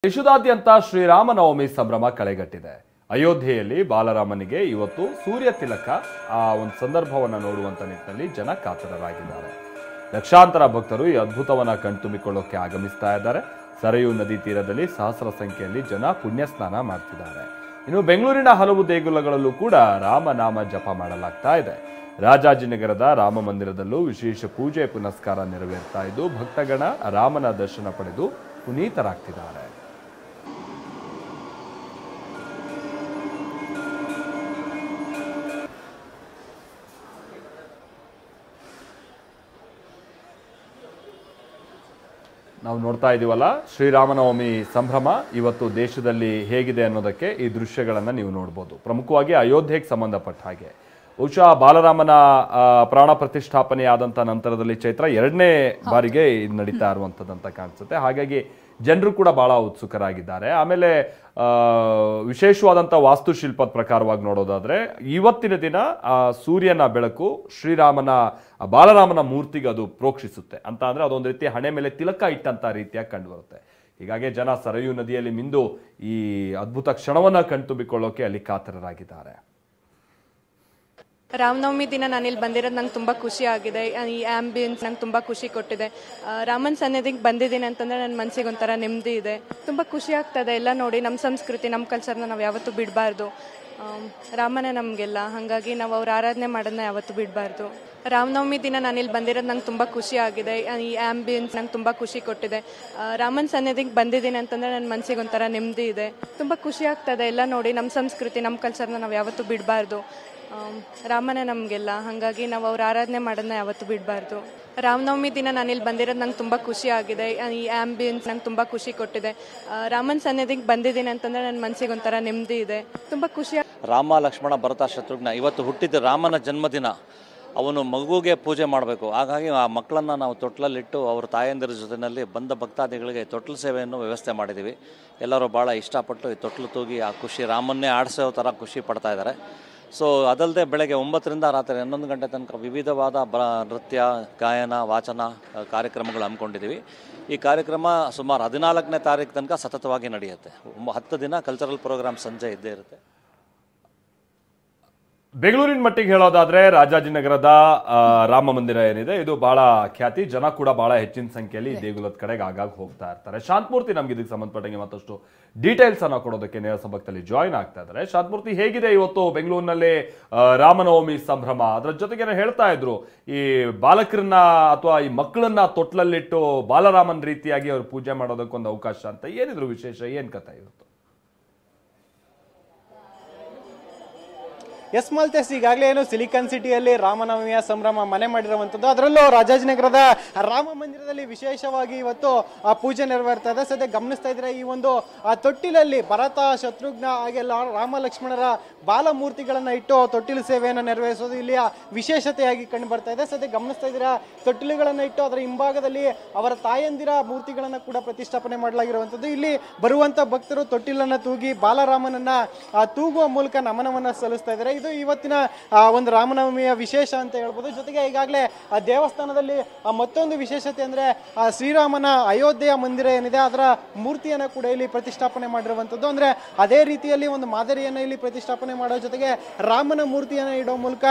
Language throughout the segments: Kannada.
ದೇಶದಾದ್ಯಂತ ಶ್ರೀರಾಮನವಮಿ ಸಂಭ್ರಮ ಕಳೆಗಟ್ಟಿದೆ. ಅಯೋಧ್ಯೆಯಲ್ಲಿ ಬಾಲರಾಮನಿಗೆ ಇವತ್ತು ಸೂರ್ಯ ತಿಲಕ ಒಂದು ಸಂದರ್ಭವನ್ನು ನೋಡುವಂತ ನಿಟ್ಟಿನಲ್ಲಿ ಜನ ಕಾತರರಾಗಿದ್ದಾರೆ. ಲಕ್ಷಾಂತರ ಭಕ್ತರು ಈ ಅದ್ಭುತವನ್ನ ಕಣ್ತುಂಬಿಕೊಳ್ಳೋಕೆ ಆಗಮಿಸ್ತಾ ಇದ್ದಾರೆ. ಸರಯೂ ನದಿ ತೀರದಲ್ಲಿ ಸಹಸ್ರ ಸಂಖ್ಯೆಯಲ್ಲಿ ಜನ ಪುಣ್ಯ ಸ್ನಾನ ಮಾಡ್ತಿದ್ದಾರೆ. ಇನ್ನು ಬೆಂಗಳೂರಿನ ಹಲವು ದೇಗುಲಗಳಲ್ಲೂ ಕೂಡ ರಾಮನಾಮ ಜಪ ಮಾಡಲಾಗ್ತಾ ಇದೆ. ರಾಜಾಜಿನಗರದ ರಾಮ ಮಂದಿರದಲ್ಲೂ ವಿಶೇಷ ಪೂಜೆ ಪುನಸ್ಕಾರ ನೆರವೇರ್ತಾ ಇದ್ದು ಭಕ್ತಗಣ ರಾಮನ ದರ್ಶನ ಪಡೆದು ಪುನೀತರಾಗ್ತಿದ್ದಾರೆ. ನಾವು ನೋಡ್ತಾ ಇದೀವಲ್ಲ, ಶ್ರೀರಾಮನವಮಿ ಸಂಭ್ರಮ ಇವತ್ತು ದೇಶದಲ್ಲಿ ಹೇಗಿದೆ ಅನ್ನೋದಕ್ಕೆ ಈ ದೃಶ್ಯಗಳನ್ನು ನೀವು ನೋಡ್ಬೋದು. ಪ್ರಮುಖವಾಗಿ ಅಯೋಧ್ಯೆಗೆ ಸಂಬಂಧಪಟ್ಟ ಹಾಗೆ ಬಹುಶಃ ಬಾಲರಾಮನ ಪ್ರಾಣ ಪ್ರತಿಷ್ಠಾಪನೆ ಆದಂಥ ನಂತರದಲ್ಲಿ ಚೈತ್ರ ಎರಡನೇ ಬಾರಿಗೆ ಇದು ನಡೀತಾ ಇರುವಂಥದ್ದಂತ ಕಾಣಿಸುತ್ತೆ. ಹಾಗಾಗಿ ಜನರು ಕೂಡ ಬಹಳ ಉತ್ಸುಕರಾಗಿದ್ದಾರೆ. ಆಮೇಲೆ ವಿಶೇಷವಾದಂಥ ವಾಸ್ತುಶಿಲ್ಪದ ಪ್ರಕಾರವಾಗಿ ನೋಡೋದಾದ್ರೆ ಇವತ್ತಿನ ದಿನ ಸೂರ್ಯನ ಬೆಳಕು ಬಾಲರಾಮನ ಮೂರ್ತಿಗೆ ಅದು ಪ್ರೋಕ್ಷಿಸುತ್ತೆ ಅಂತ ಅಂದ್ರೆ ಅದೊಂದು ರೀತಿ ಹಣೆ ಮೇಲೆ ತಿಲಕ ಇಟ್ಟಂತ ರೀತಿಯಾಗಿ ಕಂಡು ಬರುತ್ತೆ. ಹೀಗಾಗಿ ಜನ ಸರಯೂ ನದಿಯಲ್ಲಿ ಮಿಂದು ಈ ಅದ್ಭುತ ಕ್ಷಣವನ್ನ ಕಣ್ತುಂಬಿಕೊಳ್ಳೋಕೆ ಅಲ್ಲಿ ಕಾತರರಾಗಿದ್ದಾರೆ. ರಾಮನವಮಿ ದಿನ ನಾನು ಇಲ್ಲಿ ಬಂದಿರೋದು ನಂಗೆ ತುಂಬ ಖುಷಿ ಆಗಿದೆ. ಈ ಆಂಬಿಯನ್ಸ್ ನಂಗೆ ತುಂಬ ಖುಷಿ ಕೊಟ್ಟಿದೆ. ರಾಮನ ಸನ್ನಿಧಿಗೆ ಬಂದಿದ್ದೀನಿ ಅಂತಂದರೆ ನನ್ನ ಮನಸ್ಸಿಗೆ ಒಂಥರ ನೆಮ್ಮದಿ ಇದೆ. ತುಂಬ ಖುಷಿ ಆಗ್ತದೆ ಎಲ್ಲ ನೋಡಿ. ನಮ್ಮ ಸಂಸ್ಕೃತಿ ನಮ್ಮ ಕಲ್ಚರ್ನ ನಾವು ಯಾವತ್ತೂ ಬಿಡಬಾರ್ದು. ರಾಮನೇ ನಮಗೆಲ್ಲ, ಹಾಗಾಗಿ ನಾವು ಅವ್ರ ಆರಾಧನೆ ಮಾಡೋದನ್ನ ಯಾವತ್ತೂ ಬಿಡಬಾರ್ದು. ರಾಮನವಮಿ ದಿನ ನಾನು ಇಲ್ಲಿ ಬಂದಿರೋದು ನಂಗೆ ತುಂಬ ಖುಷಿ ಆಗಿದೆ. ಈ ಆಂಬಿಯನ್ಸ್ ನಂಗೆ ತುಂಬ ಖುಷಿ ಕೊಟ್ಟಿದೆ. ರಾಮನ ಸನ್ನಿಧಿಗೆ ಬಂದಿದ್ದೀನಿ ಅಂತಂದರೆ ನನ್ನ ಮನಸ್ಸಿಗೆ ಒಂಥರ ನೆಮ್ಮದಿ ಇದೆ. ತುಂಬ ಖುಷಿ ಆಗ್ತದೆ ಎಲ್ಲ ನೋಡಿ. ನಮ್ಮ ಸಂಸ್ಕೃತಿ ನಮ್ಮ ಕಲ್ಚರ್ನ ನಾವು ಯಾವತ್ತೂ ಬಿಡಬಾರ್ದು. ರಾಮನೇ ನಮಗೆಲ್ಲ, ಹಾಗಾಗಿ ನಾವು ಅವ್ರ ಆರಾಧನೆ ಮಾಡೋದನ್ನ ಯಾವತ್ತೂ ಬಿಡಬಾರ್ದು. ರಾಮನವಮಿ ದಿನ ನಾನು ಇಲ್ಲಿ ಬಂದಿರೋದು ನಂಗೆ ತುಂಬ ಖುಷಿ ಆಗಿದೆ. ಈ ಆಂಬಿಯನ್ಸ್ ನಂಗೆ ತುಂಬ ಖುಷಿ ಕೊಟ್ಟಿದೆ. ರಾಮನ ಸನ್ನಿಧಿಗೆ ಬಂದಿದ್ದೀನಿ ಅಂತಂದರೆ ನನ್ನ ಮನಸ್ಸಿಗೆ ಒಂಥರ ನೆಮ್ಮದಿ ಇದೆ. ತುಂಬ ಖುಷಿ. ರಾಮ ಲಕ್ಷ್ಮಣ ಭರತ ಶತ್ರುಘ್ನ ಇವತ್ತು ಹುಟ್ಟಿದ ರಾಮನ ಜನ್ಮದಿನ. ಅವನು ಮಗುಗೆ ಪೂಜೆ ಮಾಡಬೇಕು. ಹಾಗಾಗಿ ಆ ಮಕ್ಕಳನ್ನು ನಾವು ತೊಟ್ಲಲ್ಲಿಟ್ಟು ಅವ್ರ ತಾಯಂದಿರ ಜೊತೆಯಲ್ಲಿ ಬಂದ ಭಕ್ತಾದಿಗಳಿಗೆ ತೊಟ್ಲು ಸೇವೆಯನ್ನು ವ್ಯವಸ್ಥೆ ಮಾಡಿದ್ದೀವಿ. ಎಲ್ಲರೂ ಭಾಳ ಇಷ್ಟಪಟ್ಟು ಈ ತೊಟ್ಲು ತೂಗಿ ಆ ಖುಷಿ ರಾಮನ್ನೇ ಆಡಿಸೋ ಥರ ಖುಷಿ ಪಡ್ತಾ ಇದ್ದಾರೆ. ಸೊ ಅದಲ್ಲದೆ ಬೆಳಗ್ಗೆ 9ರಿಂದ ರಾತ್ರಿ 11 ಗಂಟೆ ತನಕ ವಿವಿಧವಾದ ನೃತ್ಯ, ಗಾಯನ, ವಾಚನ ಕಾರ್ಯಕ್ರಮಗಳು ಹಮ್ಮಿಕೊಂಡಿದ್ದೀವಿ. ಈ ಕಾರ್ಯಕ್ರಮ ಸುಮಾರು 14ನೇ ತಾರೀಕು ತನಕ ಸತತವಾಗಿ ನಡೆಯುತ್ತೆ. 10 ದಿನ ಕಲ್ಚರಲ್ ಪ್ರೋಗ್ರಾಮ್ ಸಂಜೆ ಇದ್ದೇ ಇರುತ್ತೆ. ಬೆಂಗಳೂರಿನ ಮಟ್ಟಿಗೆ ಹೇಳೋದಾದ್ರೆ ರಾಜಾಜಿನಗರದ ರಾಮ ಮಂದಿರ ಏನಿದೆ ಇದು ಬಹಳ ಖ್ಯಾತಿ. ಜನ ಕೂಡ ಬಹಳ ಹೆಚ್ಚಿನ ಸಂಖ್ಯೆಯಲ್ಲಿ ದೇಗುಲದ ಕಡೆಗೆ ಆಗಾಗ ಹೋಗ್ತಾ ಇರ್ತಾರೆ. ಶಾಂತಮೂರ್ತಿ ನಮ್ಗೆ ಇದಕ್ಕೆ ಸಂಬಂಧಪಟ್ಟಂಗೆ ಮತ್ತಷ್ಟು ಡೀಟೇಲ್ಸ್ ಅನ್ನ ಕೊಡೋದಕ್ಕೆ ನೇರ ಸಂಪರ್ಕದಲ್ಲಿ ಜಾಯಿನ್ ಆಗ್ತಾ ಇದ್ದಾರೆ. ಶಾಂತಮೂರ್ತಿ, ಹೇಗಿದೆ ಇವತ್ತು ಬೆಂಗಳೂರಿನಲ್ಲಿ ರಾಮನವಮಿ ಸಂಭ್ರಮ? ಅದರ ಜೊತೆಗೆ ಹೇಳ್ತಾ ಇದ್ರು ಈ ಬಾಲಕರನ್ನ ಅಥವಾ ಈ ಮಕ್ಕಳನ್ನ ತೊಟ್ಲಲ್ಲಿಟ್ಟು ಬಾಲರಾಮನ್ ರೀತಿಯಾಗಿ ಅವ್ರು ಪೂಜೆ ಮಾಡೋದಕ್ಕೊಂದು ಅವಕಾಶ ಅಂತ. ಏನಿದ್ರು ವಿಶೇಷ, ಏನ್ ಕಥೆ ಇವತ್ತು? ಎಸ್ ಮಾಲ್ತೇಸ್, ಈಗಾಗಲೇ ಏನು ಸಿಲಿಕಾನ್ ಸಿಟಿಯಲ್ಲಿ ರಾಮನವಮಿಯ ಸಂಭ್ರಮ ಮನೆ ಮಾಡಿರುವಂಥದ್ದು. ಅದರಲ್ಲೂ ರಾಜಾಜಿನಗರದ ರಾಮ ಮಂದಿರದಲ್ಲಿ ವಿಶೇಷವಾಗಿ ಇವತ್ತು ಪೂಜೆ ನೆರವೇರ್ತಾ ಇದೆ. ಸದ್ಯ ಗಮನಿಸ್ತಾ ಇದ್ರೆ ಈ ಒಂದು ತೊಟ್ಟಿಲಲ್ಲಿ ಭರತ, ಶತ್ರುಘ್ನ ಹಾಗೆ ರಾಮ ಲಕ್ಷ್ಮಣರ ಬಾಲಮೂರ್ತಿಗಳನ್ನ ಇಟ್ಟು ತೊಟ್ಟಿಲು ಸೇವೆಯನ್ನು ನೆರವೇರಿಸೋದು ಇಲ್ಲಿಯ ವಿಶೇಷತೆಯಾಗಿ ಕಂಡು ಬರ್ತಾ ಇದೆ. ಸದ್ಯ ಗಮನಿಸ್ತಾ ಇದ್ದೀರಾ, ತೊಟ್ಟಿಲುಗಳನ್ನು ಇಟ್ಟು ಅದರ ಹಿಂಭಾಗದಲ್ಲಿ ಅವರ ತಾಯಂದಿರ ಮೂರ್ತಿಗಳನ್ನ ಕೂಡ ಪ್ರತಿಷ್ಠಾಪನೆ ಮಾಡಲಾಗಿರುವಂಥದ್ದು. ಇಲ್ಲಿ ಬರುವಂತ ಭಕ್ತರು ತೊಟ್ಟಿಲನ್ನ ತೂಗಿ ಬಾಲರಾಮನನ್ನ ತೂಗುವ ಮೂಲಕ ನಮನವನ್ನ ಸಲ್ಲಿಸ್ತಾ ಇದ್ದಾರೆ. ಇದು ಇವತ್ತಿನ ಒಂದು ರಾಮನವಮಿಯ ವಿಶೇಷ ಅಂತ ಹೇಳ್ಬೋದು. ಜೊತೆಗೆ ಈಗಾಗಲೇ ಆ ದೇವಸ್ಥಾನದಲ್ಲಿ ಮತ್ತೊಂದು ವಿಶೇಷತೆ ಅಂದ್ರೆ ಶ್ರೀರಾಮನ ಅಯೋಧ್ಯೆಯ ಮಂದಿರ ಏನಿದೆ ಅದರ ಮೂರ್ತಿಯನ್ನ ಕೂಡ ಇಲ್ಲಿ ಪ್ರತಿಷ್ಠಾಪನೆ ಮಾಡಿರುವಂಥದ್ದು. ಅಂದ್ರೆ ಅದೇ ರೀತಿಯಲ್ಲಿ ಒಂದು ಮಾದರಿಯನ್ನ ಇಲ್ಲಿ ಪ್ರತಿಷ್ಠಾಪನೆ ಮಾಡೋ ಜೊತೆಗೆ ರಾಮನ ಮೂರ್ತಿಯನ್ನ ಇಡೋ ಮೂಲಕ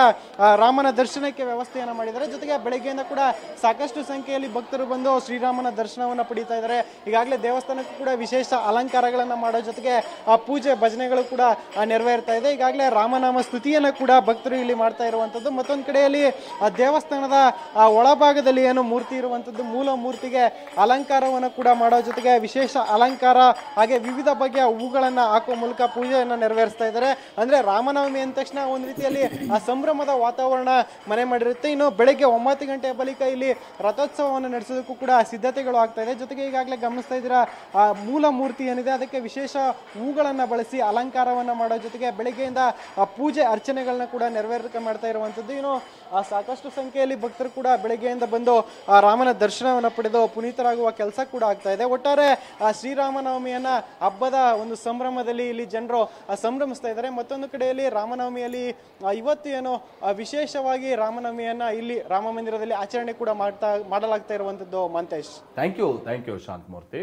ರಾಮನ ದರ್ಶನಕ್ಕೆ ವ್ಯವಸ್ಥೆಯನ್ನ ಮಾಡಿದ್ದಾರೆ. ಜೊತೆಗೆ ಬೆಳಗ್ಗೆಯಿಂದ ಕೂಡ ಸಾಕಷ್ಟು ಸಂಖ್ಯೆಯಲ್ಲಿ ಭಕ್ತರು ಬಂದು ಶ್ರೀರಾಮನ ದರ್ಶನವನ್ನ ಪಡಿತಾ ಇದ್ದಾರೆ. ಈಗಾಗಲೇ ದೇವಸ್ಥಾನಕ್ಕೂ ಕೂಡ ವಿಶೇಷ ಅಲಂಕಾರಗಳನ್ನ ಮಾಡೋ ಜೊತೆಗೆ ಪೂಜೆ ಭಜನೆಗಳು ಕೂಡ ನೆರವೇರ್ತಾ ಇದೆ. ಈಗಾಗಲೇ ರಾಮನಾಮ ಸ್ತುತಿಯನ್ನ ಕೂಡ ಭಕ್ತರು ಇಲ್ಲಿ ಮಾಡ್ತಾ ಇರುವಂತದ್ದು. ಮತ್ತೊಂದು ಕಡೆಯಲ್ಲಿ ದೇವಸ್ಥಾನದ ಒಳಭಾಗದಲ್ಲಿ ಏನು ಮೂರ್ತಿ ಇರುವಂತದ್ದು, ಮೂಲ ಮೂರ್ತಿಗೆ ಅಲಂಕಾರವನ್ನು ಕೂಡ ಮಾಡೋ ಜೊತೆಗೆ ವಿಶೇಷ ಅಲಂಕಾರ ಹಾಗೆ ವಿವಿಧ ಬಗೆಯ ಹೂಗಳನ್ನ ಹಾಕುವ ಮೂಲಕ ಪೂಜೆಯನ್ನ ನೆರವೇರಿಸ್ತಾ ಇದ್ದಾರೆ. ಅಂದ್ರೆ ರಾಮನವಮಿ ಅಂದ ತಕ್ಷಣ ಒಂದು ರೀತಿಯಲ್ಲಿ ಆ ಸಂಭ್ರಮದ ವಾತಾವರಣ ಮನೆ ಮಾಡಿರುತ್ತೆ. ಇನ್ನು ಬೆಳಗ್ಗೆ 9 ಗಂಟೆಯ ಬಳಿಕ ಇಲ್ಲಿ ರಥೋತ್ಸವವನ್ನು ನಡೆಸೋದಕ್ಕೂ ಕೂಡ ಸಿದ್ಧತೆಗಳು ಆಗ್ತಾ ಇದೆ. ಜೊತೆಗೆ ಈಗಾಗಲೇ ಗಮನಿಸ್ತಾ ಇದ್ದೀರಾ, ಮೂಲ ಮೂರ್ತಿ ಏನಿದೆ ಅದಕ್ಕೆ ವಿಶೇಷ ಹೂಗಳನ್ನ ಬಳಸಿ ಅಲಂಕಾರವನ್ನ ಮಾಡೋ ಜೊತೆಗೆ ಬೆಳಗ್ಗೆಯಿಂದ ಪೂಜೆ ಅರ್ಚನೆಗಳನ್ನ ಕೂಡ ನೆರವೇರಿಕೆ ಮಾಡ್ತಾ ಇರುವಂತದ್ದು. ಇನ್ನು ಸಾಕಷ್ಟು ಸಂಖ್ಯೆಯಲ್ಲಿ ಭಕ್ತರು ಕೂಡ ಬೆಳಗ್ಗೆಯಿಂದ ಬಂದು ರಾಮನ ದರ್ಶನವನ್ನು ಪಡೆದು ಪುನೀತರಾಗುವ ಕೆಲಸ ಕೂಡ ಆಗ್ತಾ ಇದೆ. ಒಟ್ಟಾರೆ ಶ್ರೀರಾಮನವಮಿಯನ್ನ ಹಬ್ಬದ ಒಂದು ಸಂಭ್ರಮದಲ್ಲಿ ಇಲ್ಲಿ ಜನರು ಸಂಭ್ರಮಿಸ್ತಾ ಇದ್ದಾರೆ. ಮತ್ತೊಂದು ಕಡೆಯಲ್ಲಿ ರಾಮನವಮಿಯಲ್ಲಿ ಇವತ್ತು ಏನು ವಿಶೇಷವಾಗಿ ರಾಮನವಮಿಯನ್ನ ಇಲ್ಲಿ ರಾಮ ಮಂದಿರದಲ್ಲಿ ಆಚರಣೆ ಕೂಡ ಮಾಡಲಾಗ್ತಾ ಇರುವಂತದ್ದು. Mantesh, thank you Shanthamurthy.